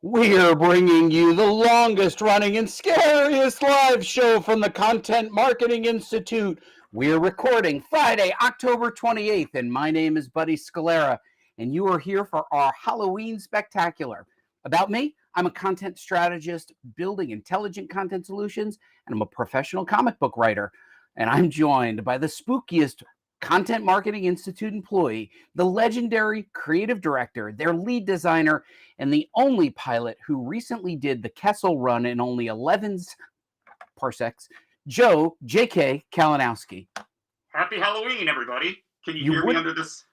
We're bringing you the longest running and scariest live show from the Content Marketing Institute. We're recording Friday, October 28th, and my name is Buddy Scalera, and you are here for our Halloween Spectacular. About me, I'm a content strategist building intelligent content solutions, and I'm a professional comic book writer. And I'm joined by the spookiest Content Marketing Institute employee, the legendary creative director, their lead designer, and the only pilot who recently did the Kessel run in only 11 parsecs, Joe J.K. Kalinowski. Happy Halloween, everybody. Can you You hear me would- under this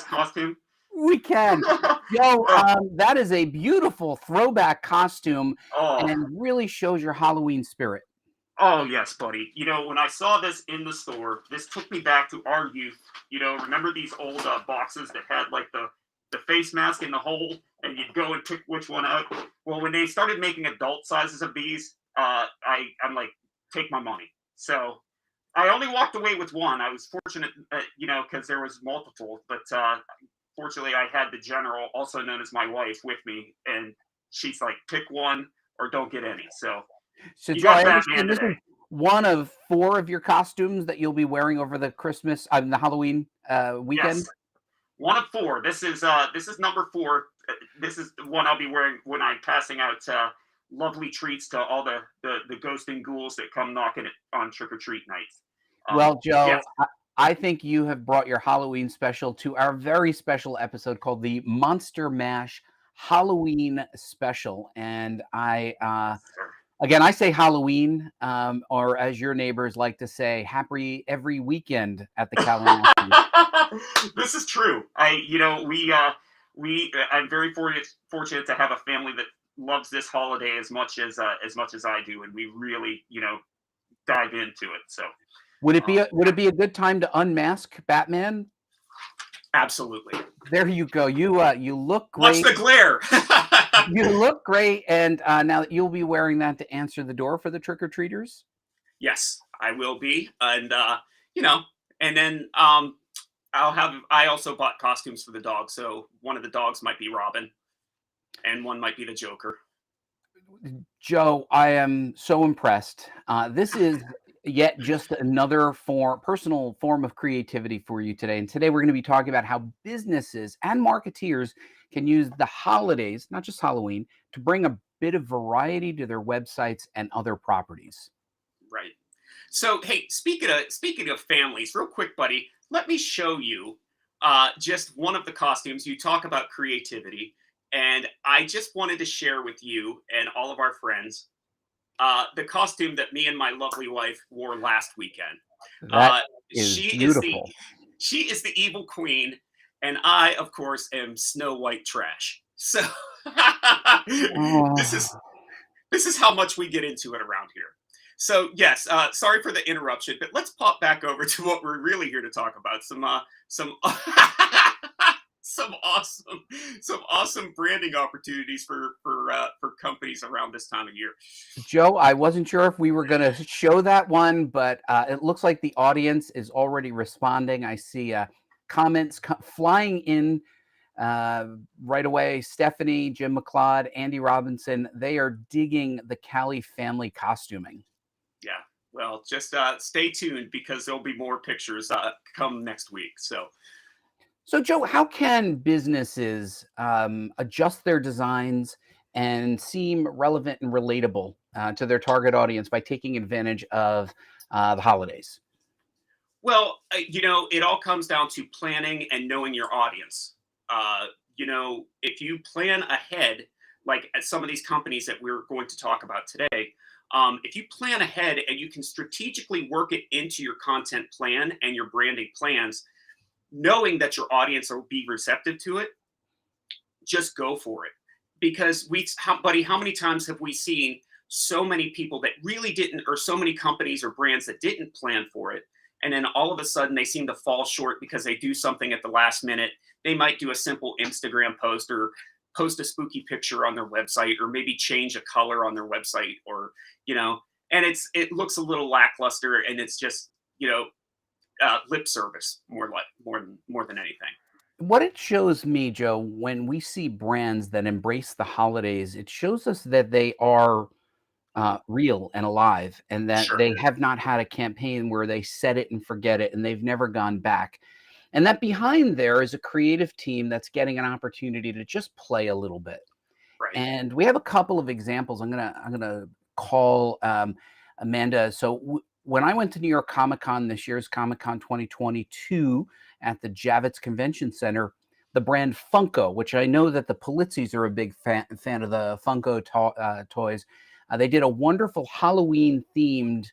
costume? We can. Joe, that is a beautiful throwback costume and really shows your Halloween spirit. Oh, yes, buddy. You know, when I saw this in the store, this took me back to our youth. You know, remember these old boxes that had like the face mask in the hole, and you'd go and pick which one out? Well, when they started making adult sizes of these, I'm like, take my money. So I only walked away with one. I was fortunate, because there was multiple, but fortunately I had the general, also known as my wife, with me, and she's like, pick one or don't get any. So Joe, I understand this is one of 4 of your costumes that you'll be wearing over the the Halloween weekend. Yes. One of 4. This is number 4. This is the one I'll be wearing when I'm passing out lovely treats to all the ghosts and ghouls that come knocking it on trick or treat nights. Well, Joe, yes. I think you have brought your Halloween special to our very special episode called the Monster Mash Halloween Special, and Again, I say Halloween, or as your neighbors like to say, happy every weekend at the Kalinowski. This is true. I'm very fortunate to have a family that loves this holiday as much as I do, and we really, dive into it. So, would it be a good time to unmask Batman? Absolutely. There you go. You look great. Watch the glare. You look great, and now that you'll be wearing that to answer the door for the trick-or-treaters? Yes, I will be, and and then I also bought costumes for the dog, so one of the dogs might be Robin, and one might be the Joker. Joe, I am so impressed. This is yet just another personal form of creativity for you today. And today we're going to be talking about how businesses and marketeers can use the holidays, not just Halloween, to bring a bit of variety to their websites and other properties. Right. So, hey, speaking of families, real quick, buddy, let me show you just one of the costumes. You talk about creativity, and I just wanted to share with you and all of our friends the costume that me and my lovely wife wore last weekend. That is beautiful. She is the evil queen, and I, of course, am Snow White trash. So this is how much we get into it around here. So yes, sorry for the interruption, but let's pop back over to what we're really here to talk about. Some awesome branding opportunities for companies around this time of year. Joe, I wasn't sure if we were going to show that one, but it looks like the audience is already responding. I see comments flying in right away. Stephanie, Jim McLeod, Andy Robinson, they are digging the Cali family costuming. Yeah, well, just stay tuned because there'll be more pictures come next week. So, Joe, how can businesses adjust their designs and seem relevant and relatable to their target audience by taking advantage of the holidays? Well, it all comes down to planning and knowing your audience. If you plan ahead, like at some of these companies that we're going to talk about today, if you plan ahead and you can strategically work it into your content plan and your branding plans, knowing that your audience will be receptive to it, just go for it. Because buddy, how many times have we seen so many people that really didn't, or so many companies or brands that didn't plan for it, and then all of a sudden they seem to fall short because they do something at the last minute. They might do a simple Instagram post or post a spooky picture on their website, or maybe change a color on their website, or and it looks a little lackluster, and it's just lip service more than anything. What it shows me, Joe, when we see brands that embrace the holidays, it shows us that they are real and alive, and that Sure. they have not had a campaign where they set it and forget it, and they've never gone back. And that behind there is a creative team that's getting an opportunity to just play a little bit. Right. And we have a couple of examples. I'm gonna call Amanda. So when I went to New York Comic Con, this year's Comic Con 2022 at the Javits Convention Center, the brand Funko, which I know that the Politzis are a big fan of the Funko toys, they did a wonderful Halloween themed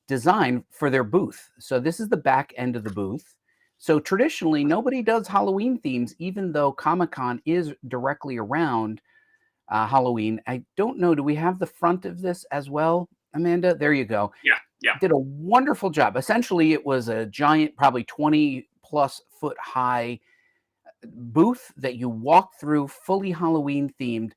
design for their booth. So this is the back end of the booth. So traditionally, nobody does Halloween themes, even though Comic Con is directly around Halloween. I don't know. Do we have the front of this as well, Amanda? There you go. Yeah. Yeah. Did a wonderful job. Essentially, it was a giant, probably 20+ foot high booth that you walk through, fully Halloween themed.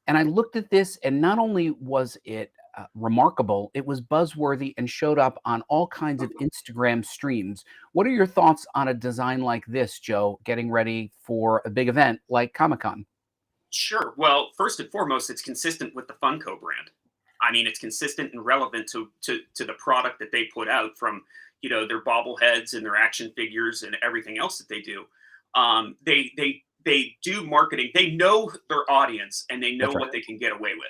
And I looked at this, and not only was it remarkable, it was buzzworthy and showed up on all kinds of Instagram streams. What are your thoughts on a design like this, Joe, getting ready for a big event like Comic Con? Sure. Well, first and foremost, it's consistent with the Funko brand. I mean, it's consistent and relevant to the product that they put out, from their bobbleheads and their action figures and everything else that they do. They do marketing. They know their audience, and they know That's right. what they can get away with.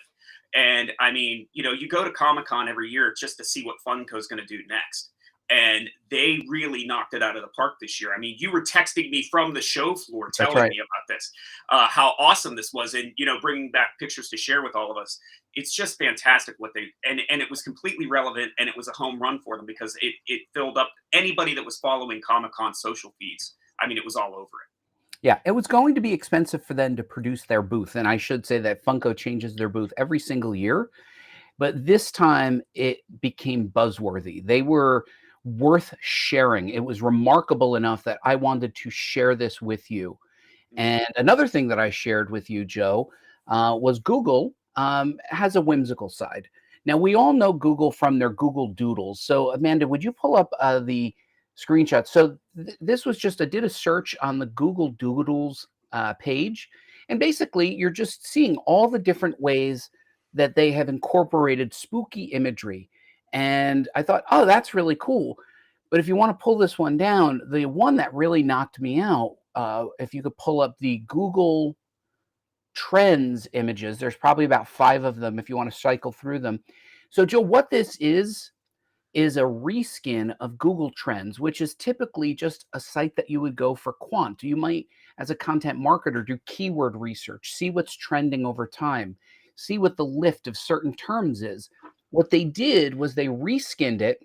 And I mean, you go to Comic Con every year just to see what Funko is going to do next. And they really knocked it out of the park this year. I mean, you were texting me from the show floor That's telling right. me about this, how awesome this was, and bringing back pictures to share with all of us. It's just fantastic what they, and it was completely relevant, and it was a home run for them, because it filled up anybody that was following Comic Con social feeds. I mean, it was all over it. Yeah, it was going to be expensive for them to produce their booth. And I should say that Funko changes their booth every single year. But this time it became buzzworthy. They were worth sharing. It was remarkable enough that I wanted to share this with you. Mhm. And another thing that I shared with you, Joe, was Google has a whimsical side. Now, we all know Google from their Google Doodles. So, Amanda, would you pull up the screenshot? So, this was just, I did a search on the Google Doodles page. And basically, you're just seeing all the different ways that they have incorporated spooky imagery. And I thought, oh, that's really cool. But if you want to pull this one down, the one that really knocked me out, if you could pull up the Google Trends images, there's probably about 5 of them if you want to cycle through them. So, Joe, what this is a reskin of Google Trends, which is typically just a site that you would go for quant. You might, as a content marketer, do keyword research, see what's trending over time, see what the lift of certain terms is. What they did was they reskinned it.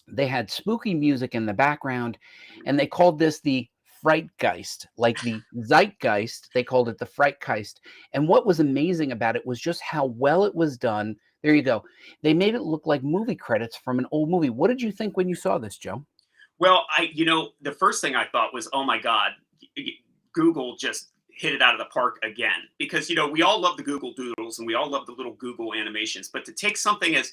They had spooky music in the background, and they called this the Frightgeist, like the zeitgeist. They called it the Frightgeist. And what was amazing about it was just how well it was done. There you go. They made it look like movie credits from an old movie. What did you think when you saw this, Joe? Well, the first thing I thought was, oh my God, Google just hit it out of the park again. Because, we all love the Google Doodles, and we all love the little Google animations. But to take something as,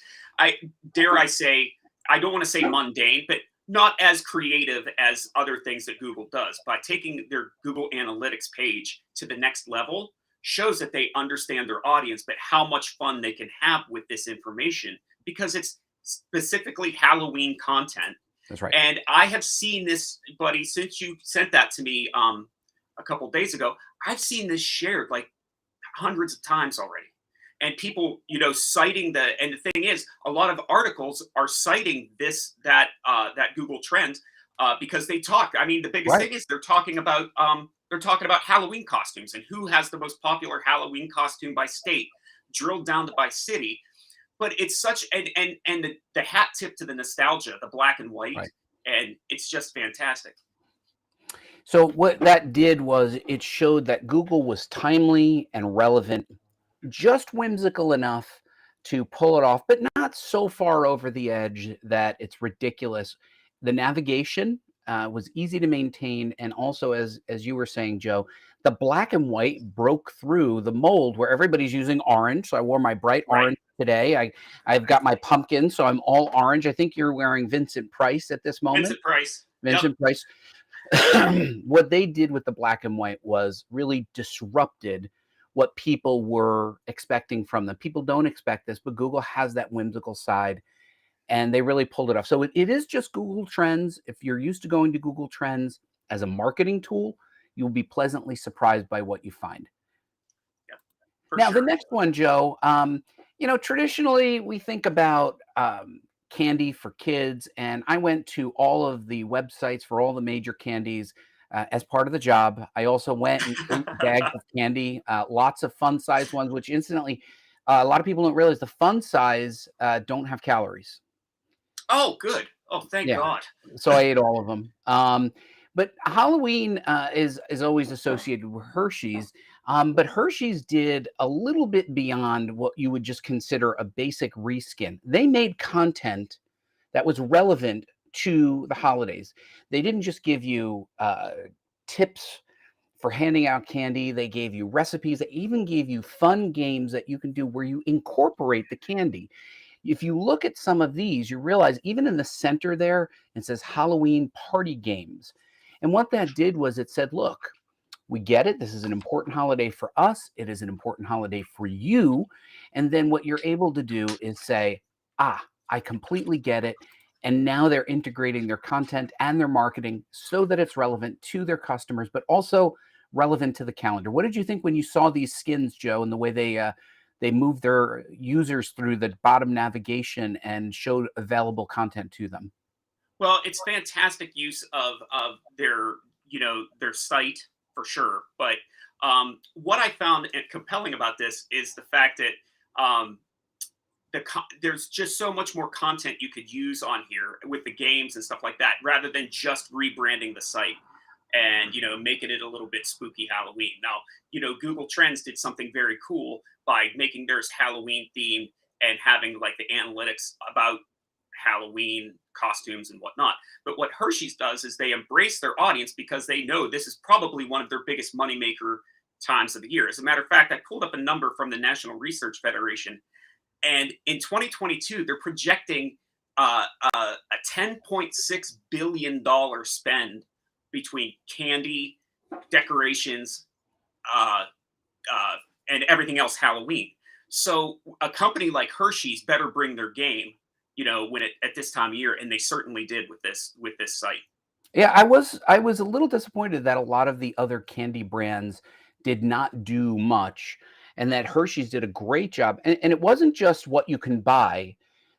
dare I say, I don't want to say mundane, but not as creative as other things that Google does, by taking their Google Analytics page to the next level, shows that they understand their audience, but how much fun they can have with this information, because it's specifically Halloween content. That's right. And I have seen this, buddy, since you sent that to me a couple days ago. I've seen this shared like hundreds of times already. And people, citing and the thing is, a lot of articles are citing that Google trend, because they talk. I mean, the biggest Right. thing is they're talking about Halloween costumes, and who has the most popular Halloween costume by state, drilled down to by city. But it's such, and the hat tip to the nostalgia, the black and white, Right. and it's just fantastic. So what that did was it showed that Google was timely and relevant, just whimsical enough to pull it off, but not so far over the edge that it's ridiculous. The navigation was easy to maintain, and also, as you were saying, Joe, the black and white broke through the mold where everybody's using orange. So I wore my bright Right. orange today. I've got my pumpkin, so I'm all orange. I think you're wearing Vincent Price at this moment. Vincent Price. Yep. Vincent Price. what they did with the black and white was really disrupted what people were expecting from them. People don't expect this, but Google has that whimsical side, and they really pulled it off. So it is just Google Trends. If you're used to going to Google Trends as a marketing tool, you'll be pleasantly surprised by what you find. Yeah, for Now, the sure. next one, Joe, traditionally we think about candy for kids, and I went to all of the websites for all the major candies as part of the job. I also went and ate bags of candy, lots of fun size ones, which incidentally, a lot of people don't realize the fun size don't have calories. Oh, good. Oh, thank Yeah, God. so I ate all of them. But Halloween is always associated with Hershey's. But Hershey's did a little bit beyond what you would just consider a basic reskin. They made content that was relevant to the holidays. They didn't just give you tips for handing out candy. They gave you recipes. They even gave you fun games that you can do where you incorporate the candy. If you look at some of these, you realize even in the center there, it says Halloween party games. And what that did was it said, look, we get it. This is an important holiday for us. It is an important holiday for you. And then what you're able to do is say, I completely get it. And now they're integrating their content and their marketing so that it's relevant to their customers, but also relevant to the calendar. What did you think when you saw these skins, Joe, and the way they moved their users through the bottom navigation and showed available content to them? Well, it's fantastic use of their their site for sure. But what I found compelling about this is the fact that there's just so much more content you could use on here with the games and stuff like that, rather than just rebranding the site and making it a little bit spooky Halloween. Now, Google Trends did something very cool by making theirs Halloween themed and having like the analytics about Halloween costumes and whatnot. But what Hershey's does is they embrace their audience because they know this is probably one of their biggest moneymaker times of the year. As a matter of fact, I pulled up a number from the National Research Federation, and in 2022, they're projecting a $10.6 billion spend between candy, decorations, uh, and everything else Halloween. So a company like Hershey's better bring their game, when at this time of year, and they certainly did with this site. Yeah, I was a little disappointed that a lot of the other candy brands did not do much, and that Hershey's did a great job. And it wasn't just what you can buy.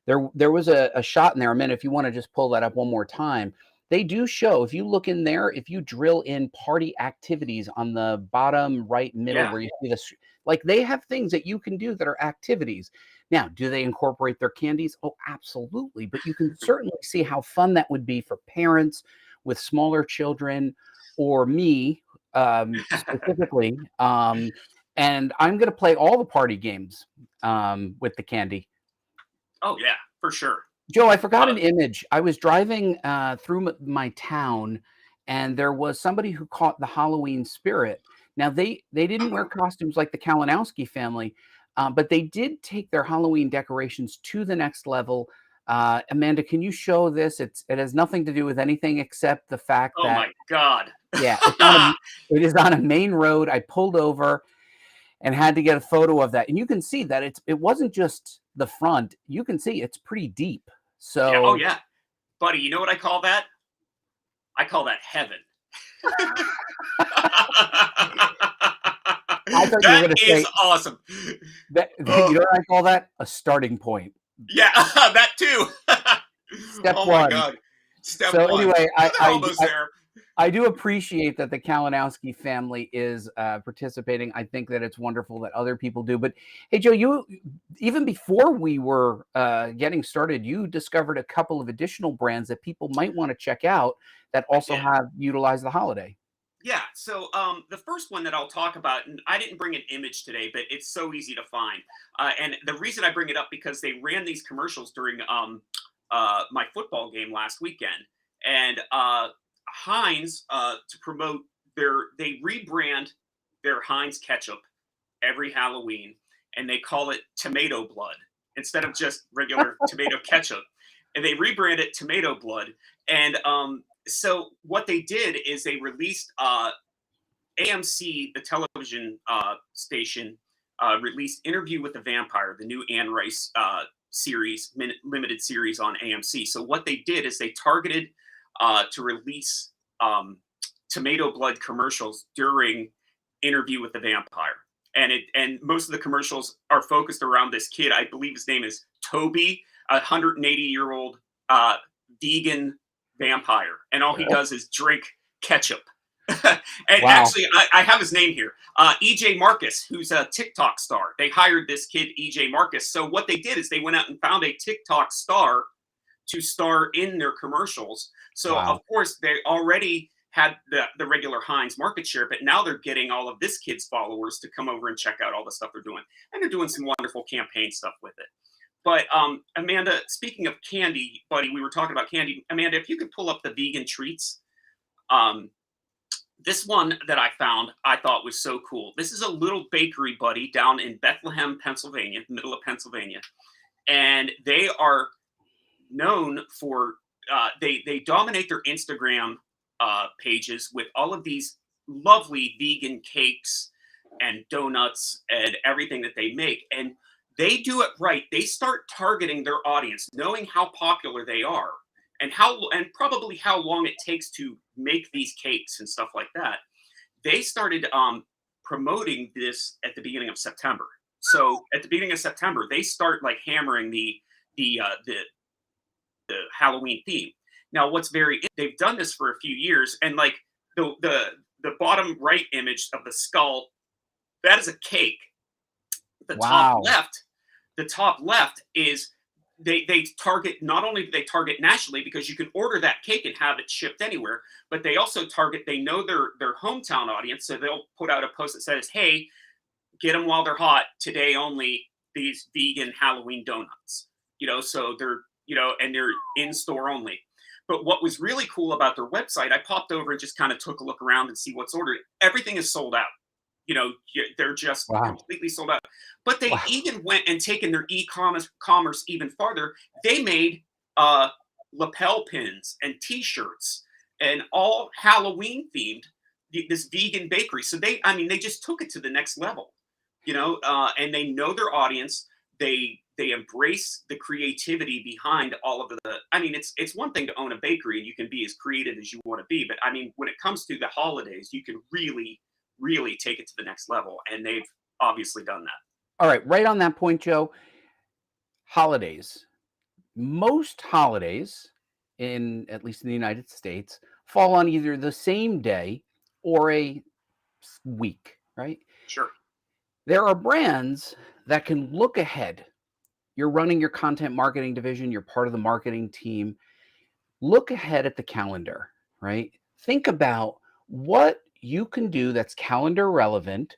There was a shot in there. I mean, if you want to just pull that up one more time, they do show. If you look in there, if you drill in party activities on the bottom right middle, Yeah. where you see this, like they have things that you can do that are activities. Now, do they incorporate their candies? Oh, absolutely. But you can certainly see how fun that would be for parents with smaller children or me specifically. And I'm going to play all the party games with the candy. Oh yeah, for sure. Joe, I forgot Uh, an image. I was driving through my town, and there was somebody who caught the Halloween spirit. Now they didn't wear costumes like the Kalinowski family, but they did take their Halloween decorations to the next level. Amanda, can you show this? It has nothing to do with anything except the fact oh that my God. yeah, it is on a main road. I pulled over and had to get a photo of that. And you can see that it wasn't just the front. You can see it's pretty deep. Yeah. Oh So yeah, buddy. You know what I call that? I call that heaven. I thought you were That going to is say awesome. that, Oh you know what I call that? A starting point. yeah, that too. Step Oh my one. God. Step So one. anyway, They're almost there. I do appreciate that the Kalinowski family is participating. I think that it's wonderful that other people do. But hey, Joe, you even before we were getting started, you discovered a couple of additional brands that people might want to check out that I also did. have utilized the holiday. Yeah. So the first one that I'll talk about, and I didn't bring an image today, but it's so easy to find. And the reason I bring it up because they ran these commercials during my football game last weekend, and Heinz to promote they rebrand their Heinz ketchup every Halloween, and they call it tomato blood instead of just regular tomato ketchup, and they rebrand it tomato blood. And So what they did is they released AMC, the television station, released Interview with the Vampire, the new Anne Rice series, limited series on AMC. So what they did is they targeted to release tomato blood commercials during Interview with the Vampire. And most of the commercials are focused around this kid. I believe his name is Toby, a 180-year-old vegan vampire, and all he does is drink ketchup. And Wow. actually, I have his name here. EJ Marcus, who's a TikTok star. They hired this kid, EJ Marcus. So what they did is they went out and found a TikTok star to star in their commercials. So Wow. of course they already had the regular Heinz market share, but now they're getting all of this kid's followers to come over and check out all the stuff they're doing. And they're doing some wonderful campaign stuff with it. But Amanda, speaking of candy, buddy, we were talking about candy. Amanda, if you could pull up the vegan treats. This one that I found, I thought was so cool. This is a little bakery, buddy, down in Bethlehem, Pennsylvania, middle of Pennsylvania. And they are known for, they dominate their Instagram pages with all of these lovely vegan cakes and donuts and everything that they make. And they do it right. They start targeting their audience, knowing how popular they are and probably how long it takes to make these cakes and stuff like that. They started promoting this at the beginning of September. So at the beginning of September, they start like hammering the Halloween theme. Now, they've done this for a few years, and like the bottom right image of the skull, that is a cake. The top left is they target, not only do they target nationally because you can order that cake and have it shipped anywhere, but they also target, they know their hometown audience, so they'll put out a post that says, hey, get them while they're hot, today only, these vegan Halloween donuts. So they're, and they're in store only. But what was really cool about their website, I popped over and just kind of took a look around and see what's ordered. Everything is sold out. They're just completely sold out. But they even went and taken their e-commerce even farther. They made lapel pins and T-shirts and all Halloween themed. This vegan bakery. So they just took it to the next level. And they know their audience. They embrace the creativity behind all of it's one thing to own a bakery and you can be as creative as you want to be, but when it comes to the holidays, you can really take it to the next level, and they've obviously done that. All right on that point, Joe. Holidays. Most holidays, at least in the United States, fall on either the same day or a week, right? Sure. There are brands that can look ahead. You're running your content marketing division, you're part of the marketing team. Look ahead at the calendar, right? Think about what you can do that's calendar relevant,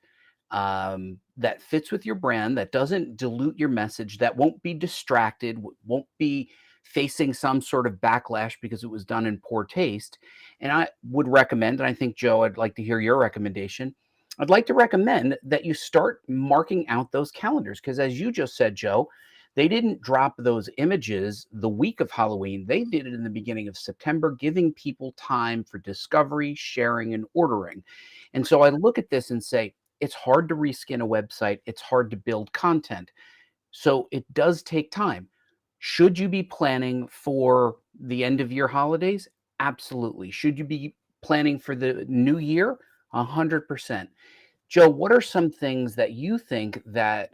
that fits with your brand, that doesn't dilute your message, that won't be distracted, won't be facing some sort of backlash because it was done in poor taste. And I would recommend, and I think, Joe, I'd like to hear your recommendation. I'd like to recommend that you start marking out those calendars because, as you just said, Joe, they didn't drop those images the week of Halloween. They did it in the beginning of September, giving people time for discovery, sharing, and ordering. And so I look at this and say, it's hard to reskin a website. It's hard to build content. So it does take time. Should you be planning for the end of year holidays? Absolutely. Should you be planning for the new year? 100%. Joe, what are some things that you think that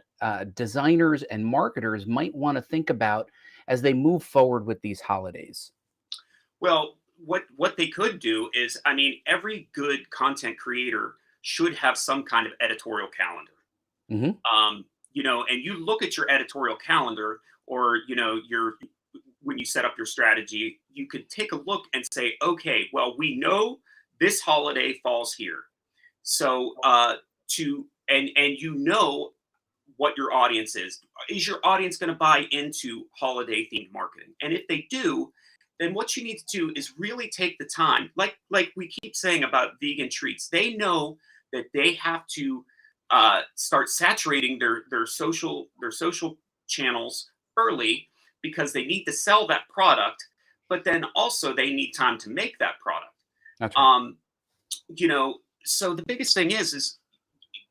designers and marketers might want to think about as they move forward with these holidays? Well, what they could do is, every good content creator should have some kind of editorial calendar. Mm-hmm. And you look at your editorial calendar, or when you set up your strategy, you could take a look and say, okay, well, we know this holiday falls here. So what your audience is. Is your audience going to buy into holiday themed marketing? And if they do, then what you need to do is really take the time, like we keep saying about vegan treats. They know that they have to start saturating their social channels early because they need to sell that product. but then also they need time to make that product. That's right. So the biggest thing is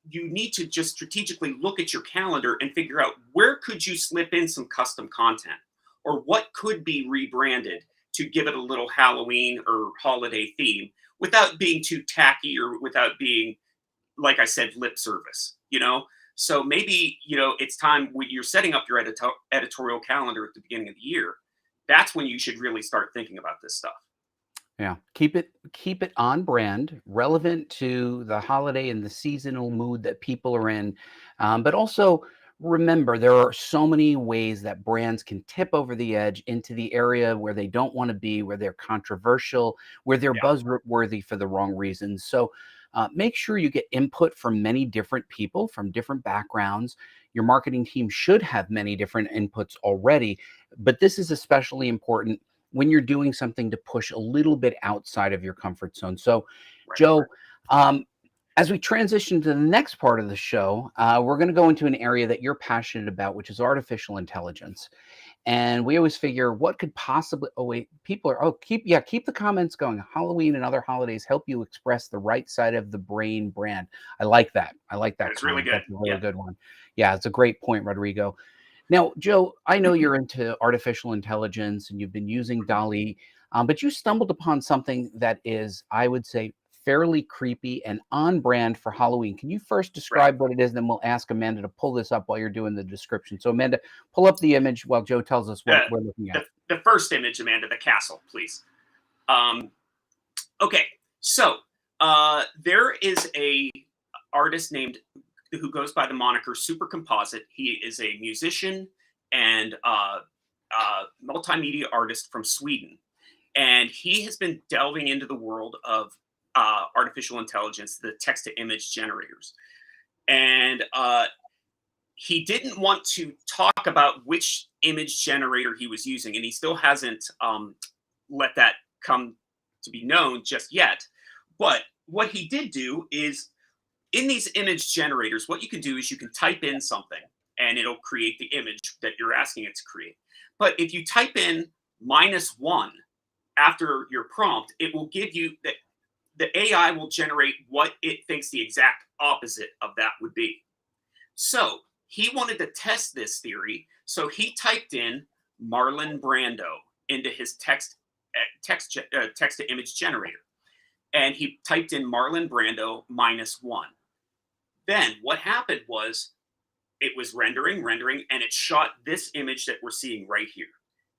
you need to just strategically look at your calendar and figure out where could you slip in some custom content, or what could be rebranded to give it a little Halloween or holiday theme without being too tacky or without being, like I said, lip service. So maybe, it's time when you're setting up your editorial calendar at the beginning of the year. That's when you should really start thinking about this stuff. Yeah, keep it on brand, relevant to the holiday and the seasonal mood that people are in. But also remember, there are so many ways that brands can tip over the edge into the area where they don't want to be, where they're controversial, where they're Yeah. buzzworthy for the wrong reasons. So make sure you get input from many different people from different backgrounds. Your marketing team should have many different inputs already, but this is especially important when you're doing something to push a little bit outside of your comfort zone. So, Right. Joe, as we transition to the next part of the show, we're going to go into an area that you're passionate about, which is artificial intelligence. And we always figure what could possibly, oh, wait, people are, keep the comments going. Halloween and other holidays help you express the right side of the brain brand. I like that. I like that It's really comment. good. That's a really Yeah. good one. Yeah, it's a great point, Rodrigo. Now, Joe, I know you're into artificial intelligence and you've been using DALL-E, but you stumbled upon something that is, I would say, fairly creepy and on brand for Halloween. Can you first Right. describe what it is, and then we'll ask Amanda to pull this up while you're doing the description. So, Amanda, pull up the image while Joe tells us what The, we're looking at. the first image, Amanda, the castle, please. Okay. So there is a artist named who goes by the moniker Super Composite. He is a musician and multimedia artist from Sweden, and he has been delving into the world of artificial intelligence, the text-to-image generators, and he didn't want to talk about which image generator he was using, and he still hasn't let that come to be known just yet. But what he did do is, in these image generators, what you can do is you can type in something and it'll create the image that you're asking it to create. But if you type in -1 after your prompt, it will give you that the AI will generate what it thinks the exact opposite of that would be. So he wanted to test this theory. So he typed in Marlon Brando into his text to image generator. And he typed in Marlon Brando -1. Then what happened was it was rendering, and it shot this image that we're seeing right here.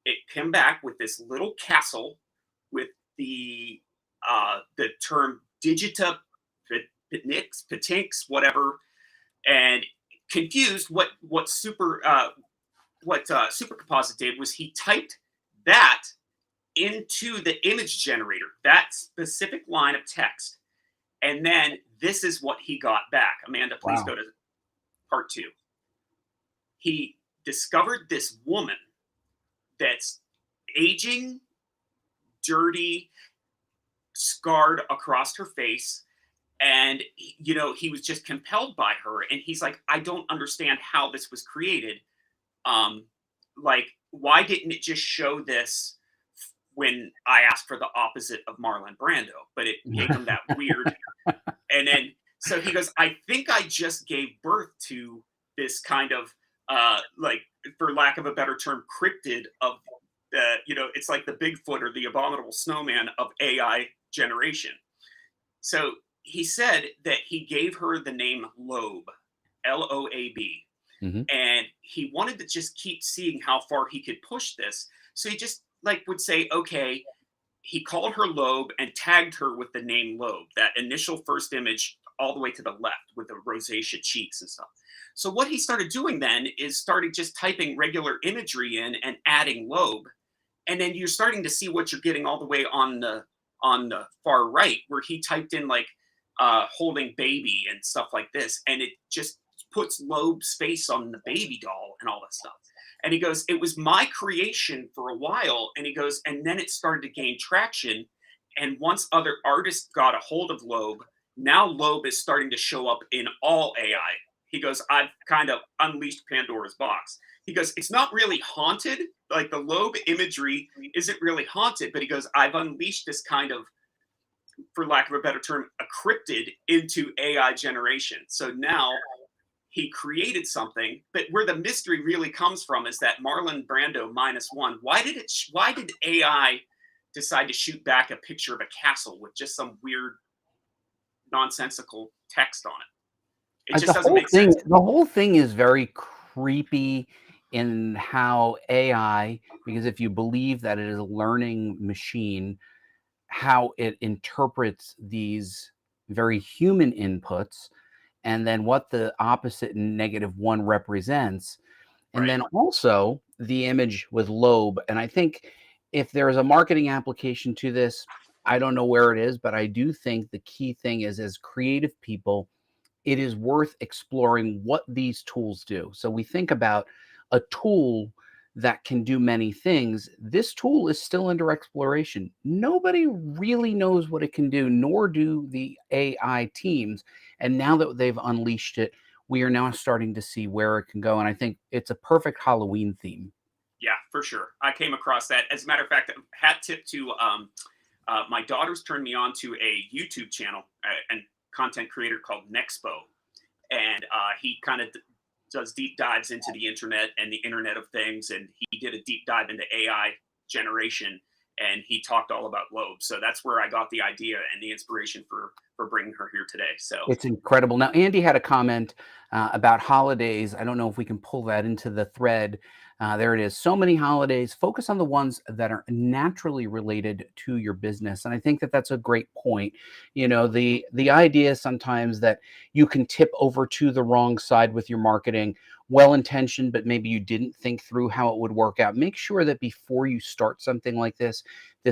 It came back with this little castle with the term digita patinx, whatever, and confused. What Super Composite did was he typed that into the image generator, that specific line of text. And then this is what he got back. Amanda, please Wow. go to part 2. He discovered this woman that's aging, dirty, scarred across her face. And, he was just compelled by her. And he's like, I don't understand how this was created. Why didn't it just show this when I asked for the opposite of Marlon Brando? But it gave him that weird. And then, so he goes, I think I just gave birth to this kind of, for lack of a better term, cryptid of, it's like the Bigfoot or the abominable snowman of AI generation. So he said that he gave her the name Loab, Loab. Mhm. And he wanted to just keep seeing how far he could push this. So he just would say, okay, he called her Loab and tagged her with the name Loab, that initial first image all the way to the left with the rosacea cheeks and stuff. So what he started doing then is started just typing regular imagery in and adding Loab. And then you're starting to see what you're getting all the way on the far right, where he typed in holding baby and stuff like this. And it just puts Loab's face on the baby doll and all that stuff. And he goes, it was my creation for a while. And he goes, and then it started to gain traction. And once other artists got a hold of Loab, now Loab is starting to show up in all AI He goes, I've kind of unleashed Pandora's box. He goes, it's not really haunted. Like the Loeb imagery isn't really haunted, but he goes, I've unleashed this kind of, for lack of a better term, a cryptid into AI generation. So now he created something, but where the mystery really comes from is that Marlon Brando -1. Why did AI decide to shoot back a picture of a castle with just some weird nonsensical text on it? It just The doesn't whole make thing, sense. the whole thing is very creepy in how AI, because if you believe that it is a learning machine, how it interprets these very human inputs, and then what the opposite -1 represents. And Right. then also the image with Loeb. And I think if there is a marketing application to this, I don't know where it is, but I do think the key thing is, as creative people, it is worth exploring what these tools do. So we think about a tool that can do many things. This tool is still under exploration. Nobody really knows what it can do, nor do the AI teams. And now that they've unleashed it, we are now starting to see where it can go. And I think it's a perfect Halloween theme. Yeah, for sure. I came across that. As a matter of fact, hat tip to my daughter's turned me on to a YouTube channel and content creator called Nexpo, and he kind of does deep dives into the internet and the Internet of Things, and he did a deep dive into AI generation, and he talked all about Loeb. So that's where I got the idea and the inspiration for bringing her here today. So It's incredible. Now, Andy had a comment about holidays. I don't know if we can pull that into the thread. There it is. So many holidays. Focus on the ones that are naturally related to your business, and I think that that's a great point. You know, the idea sometimes that you can tip over to the wrong side with your marketing, well intentioned, but maybe you didn't think through how it would work out. Make sure that before you start something like this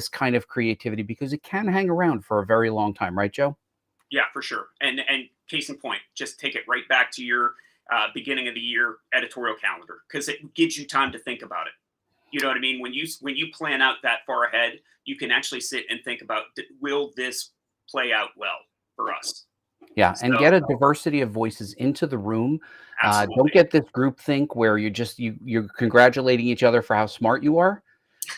kind of creativity, because it can hang around for a very long time, right, Joe? yeah, for sure. And case in point, just take it right back to your beginning of the year editorial calendar, because it gives you time to think about it. You know what I mean? When you plan out that far ahead, you can actually sit and think about, will this play out well for us? Yeah, and So get a diversity of voices into the room. Don't absolutely. get this group think where you're congratulating each other for how smart you are.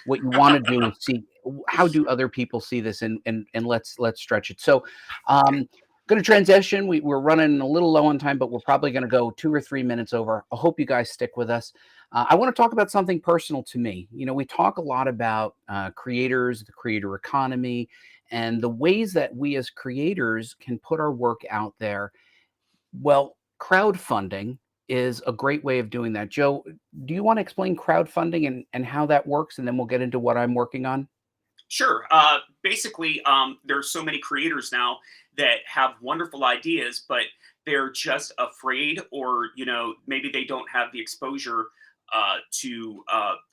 What you want to do is see how do other people see this, and let's stretch it. So, going to transition. We're running a little low on time, but we're probably going to go 2 or 3 minutes over. I hope you guys stick with us. I want to talk about something personal to me. You know, we talk a lot about creators, the creator economy, and the ways that we as creators can put our work out there. Well, crowdfunding is a great way of doing that. Joe, do you want to explain crowdfunding and how that works? And then we'll get into what I'm working on. Sure. Basically, there's so many creators now that have wonderful ideas, but they're just afraid, or maybe they don't have the exposure to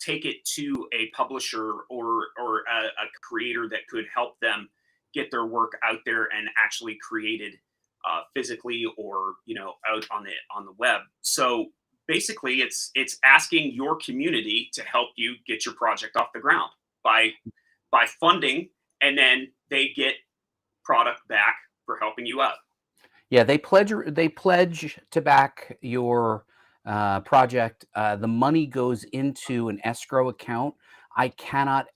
take it to a publisher or a creator that could help them get their work out there and actually created physically, or out on the web. So basically, it's asking your community to help you get your project off the ground by funding, and then they get product back for helping you out. Yeah, they pledge to back your project. The money goes into an escrow account. I cannot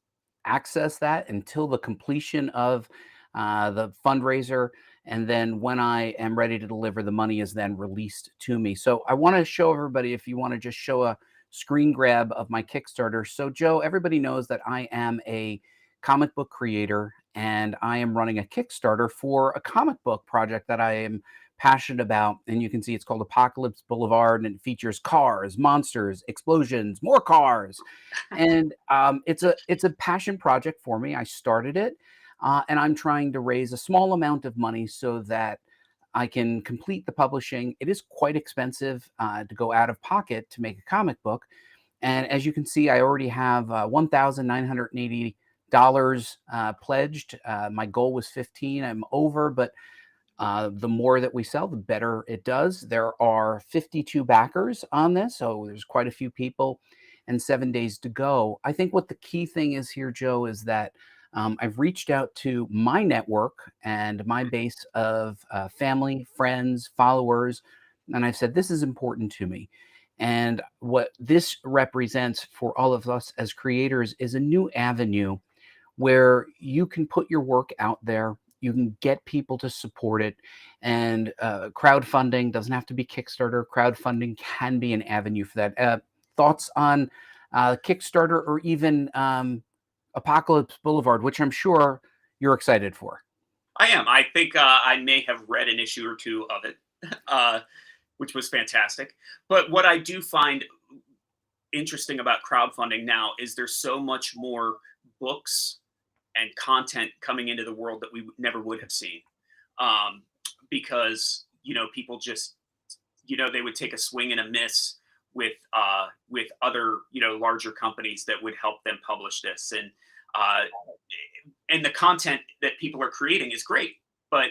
access that until the completion of the fundraiser. And then when I am ready to deliver, the money is then released to me. So I want to show everybody, if you want to just show a screen grab of my Kickstarter. So, Joe, everybody knows that I am a comic book creator, and I am running a Kickstarter for a comic book project that I am passionate about. And you can see it's called Apocalypse Boulevard, and it features cars, monsters, explosions, more cars. And it's a passion project for me. I started it, and I'm trying to raise a small amount of money so that I can complete the publishing. It is quite expensive to go out of pocket to make a comic book. And as you can see, I already have $1,980 pledged. My goal was 15. I'm over, but the more that we sell, the better it does. There are 52 backers on this, so there's quite a few people, and 7 days to go. I think what the key thing is here, Joe, is that I've reached out to my network and my base of family, friends, followers, And I've said, this is important to me. And what this represents for all of us as creators is a new avenue where you can put your work out there. You can get people to support it. And crowdfunding doesn't have to be Kickstarter. Crowdfunding can be an avenue for that. Thoughts on Kickstarter or even Apocalypse Boulevard, which I'm sure you're excited for? I am. I think I may have read an issue or two of it, which was fantastic. But what I do find interesting about crowdfunding now is there's so much more books and content coming into the world that we never would have seen, because people just they would take a swing and a miss with other larger companies that would help them publish this, and the content that people are creating is great, but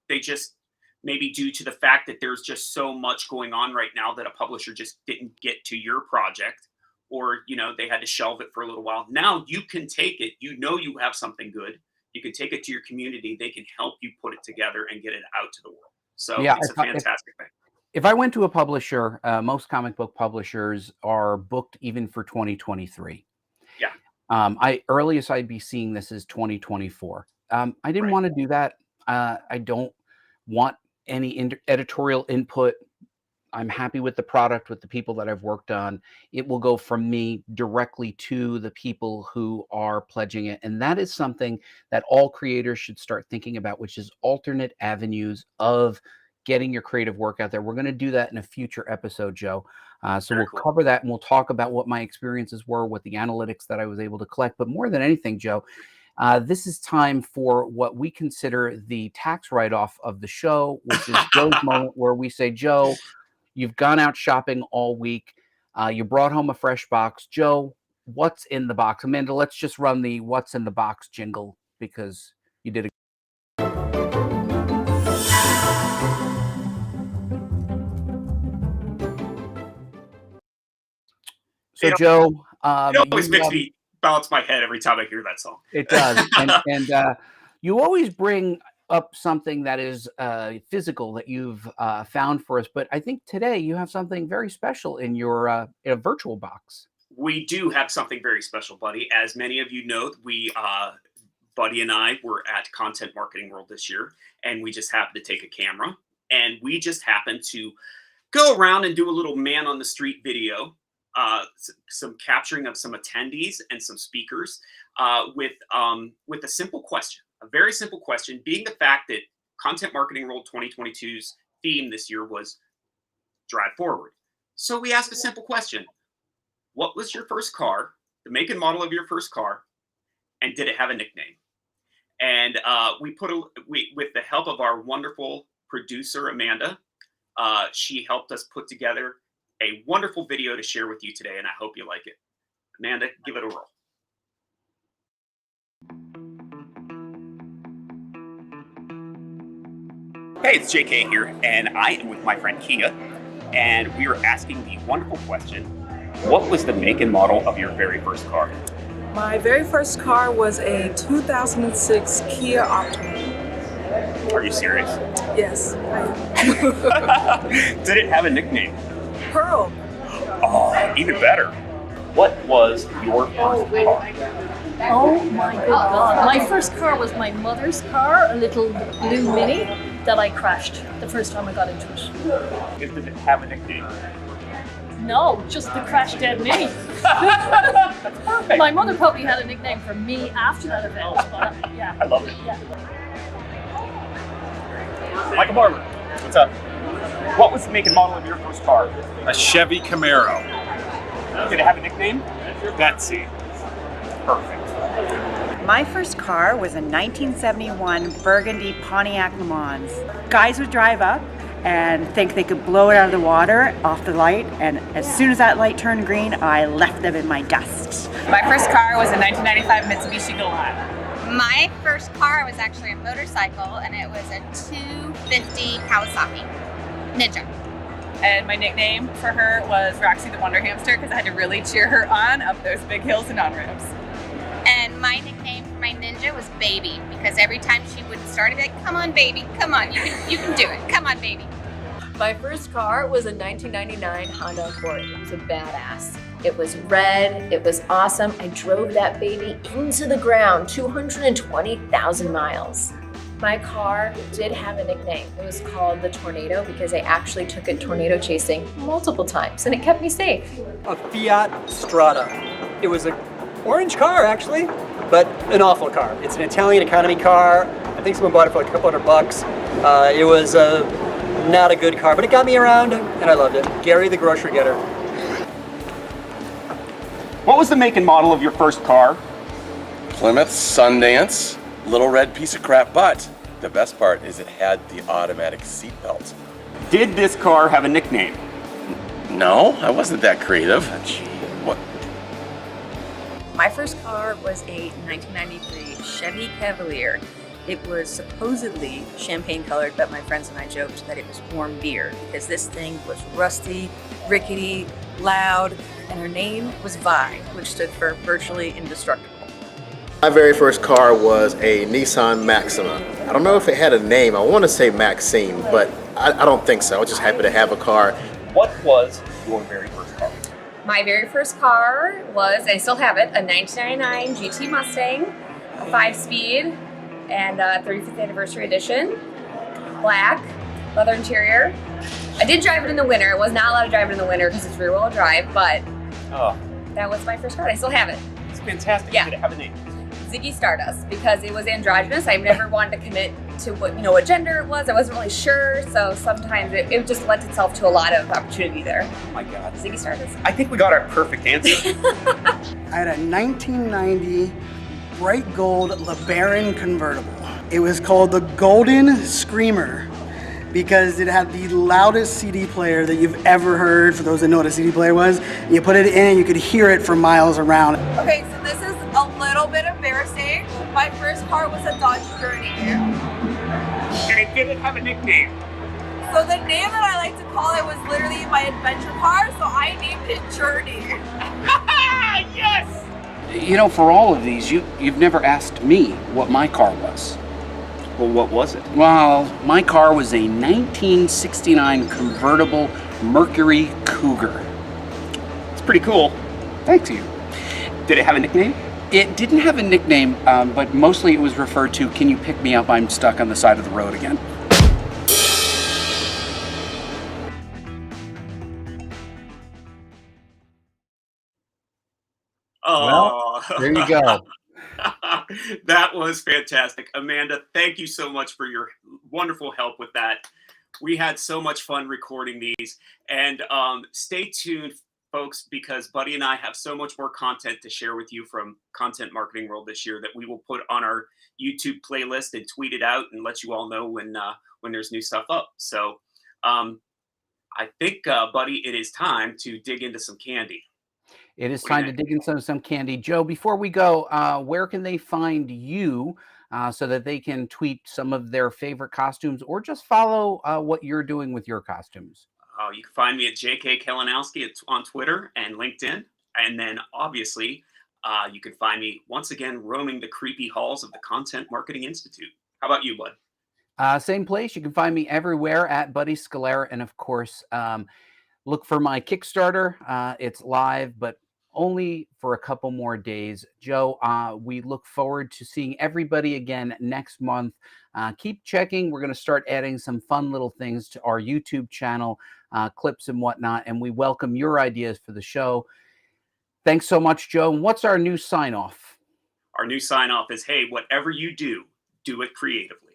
they just, maybe due to the fact that there's just so much going on right now that a publisher just didn't get to your project, or they had to shelve it for a little while. Now you can take it, you have something good, you can take it to your community, they can help you put it together and get it out to the world. So yeah, it's a fantastic thing. If I went to a publisher, most comic book publishers are booked even for 2023. Yeah. Earliest I'd be seeing this is 2024. I didn't want to do that. I don't want any editorial input. I'm happy with the product, with the people that I've worked on. It will go from me directly to the people who are pledging it. And that is something that all creators should start thinking about, which is alternate avenues of getting your creative work out there. We're going to do that in a future episode, Joe. So we'll cover that, and we'll talk about what my experiences were with the analytics that I was able to collect. But more than anything, Joe, this is time for what we consider the tax write-off of the show, which is Joe's moment where we say, Joe, you've gone out shopping all week. You brought home a fresh box. Joe, what's in the box? Amanda, let's just run the what's in the box jingle, because you did a So, Joe, it always makes me bounce my head every time I hear that song. It does. And you always bring up something that is physical that you've found for us. But I think today you have something very special in your in a virtual box. We do have something very special, Buddy. As many of you know, Buddy and I were at Content Marketing World this year, and we just happened to take a camera, and we just happened to go around and do a little man on the street video. Some capturing of some attendees and some speakers with a simple question, a very simple question, being the fact that Content Marketing World 2022's theme this year was Drive Forward. So we asked a simple question. What was your first car, the make and model of your first car, and did it have a nickname? And with the help of our wonderful producer, Amanda, she helped us put together a wonderful video to share with you today, and I hope you like it. Amanda, give it a roll. Hey, it's JK here, and I am with my friend Kia, and we are asking the wonderful question, what was the make and model of your very first car? My very first car was a 2006 Kia Optima. Are you serious? Yes, I am. Did it have a nickname? Pearl. Oh, even better. What was your first car? Oh my good God. My first car was my mother's car, a little blue Mini that I crashed the first time I got into it. Did it have a nickname? No, just the Crash Dead Mini. Perfect. My mother probably had a nickname for me after that event, but yeah. I love it. Yeah. Michael Barber, what's up? What was the make and model of your first car? A Chevy Camaro. Did it have a nickname? Betsy. Perfect. My first car was a 1971 Burgundy Pontiac Le Mans. Guys would drive up and think they could blow it out of the water off the light, and as soon as that light turned green, I left them in my dust. My first car was a 1995 Mitsubishi Galant. My first car was actually a motorcycle, and it was a 250 Kawasaki Ninja. And my nickname for her was Roxy the Wonder Hamster because I had to really cheer her on up those big hills and on-ramps. And my nickname for my Ninja was Baby, because every time she would start, I'd be like, come on, baby, come on, you can do it, come on, baby. My first car was a 1999 Honda Accord. It was a badass. It was red, it was awesome. I drove that baby into the ground, 220,000 miles. My car did have a nickname. It was called the Tornado because I actually took it tornado chasing multiple times and it kept me safe. A Fiat Strada. It was an orange car actually, but an awful car. It's an Italian economy car. I think someone bought it for like a couple $100. It was not a good car, but it got me around and I loved it. Gary the grocery getter. What was the make and model of your first car? Plymouth Sundance. Little red piece of crap, but the best part is it had the automatic seatbelt. Did this car have a nickname? No, I wasn't that creative. Gee, what? My first car was a 1993 Chevy Cavalier. It was supposedly champagne colored, but my friends and I joked that it was warm beer because this thing was rusty, rickety, loud, and her name was Vi, which stood for virtually indestructible. My very first car was a Nissan Maxima. I don't know if it had a name. I want to say Maxine, but I don't think so. I was just happy to have a car. What was your very first car? My very first car was, I still have it, a 1999 GT Mustang, a 5-speed, and a 35th anniversary edition, black, leather interior. I did drive it in the winter. I was not allowed to drive it in the winter because it's rear-wheel drive, but that was my first car. I still have it. It's fantastic. Yeah. Did it have a name? Ziggy Stardust, because it was androgynous. I never wanted to commit to what gender it was. I wasn't really sure, so sometimes it just lent itself to a lot of opportunity there. Oh my God. Ziggy Stardust. I think we got our perfect answer. I had a 1990 bright gold LeBaron convertible. It was called the Golden Screamer because it had the loudest CD player that you've ever heard. For those that know what a CD player was, you put it in and you could hear it for miles around. Okay, so this is a little bit embarrassing. My first car was a Dodge Journey. And it didn't have a nickname. So the name that I like to call it was literally my adventure car, so I named it Journey. Yes! You know, for all of these, you've never asked me what my car was. Well, what was it? Well, my car was a 1969 convertible Mercury Cougar. It's pretty cool. Thanks you. Did it have a nickname? It didn't have a nickname, but mostly it was referred to, can you pick me up? I'm stuck on the side of the road again. Oh, well, there you go. That was fantastic. Amanda, thank you so much for your wonderful help with that. We had so much fun recording these. And stay tuned, folks, because Buddy and I have so much more content to share with you from Content Marketing World this year that we will put on our YouTube playlist and tweet it out and let you all know when there's new stuff up. So I think, Buddy, it is time to dig into some candy. It is time to dig into some candy. Joe, before we go, where can they find you so that they can tweet some of their favorite costumes or just follow what you're doing with your costumes? You can find me at JK Kalinowski on Twitter and LinkedIn. And then obviously, you can find me once again roaming the creepy halls of the Content Marketing Institute. How about you, Bud? Same place. You can find me everywhere at Buddy Scalera. And of course, look for my Kickstarter. It's live, but only for a couple more days. Joe, we look forward to seeing everybody again next month. Keep checking. We're going to start adding some fun little things to our YouTube channel, clips and whatnot, and we welcome your ideas for the show. Thanks so much, Joe. What's our new sign-off? Our new sign-off is, hey, whatever you do, do it creatively.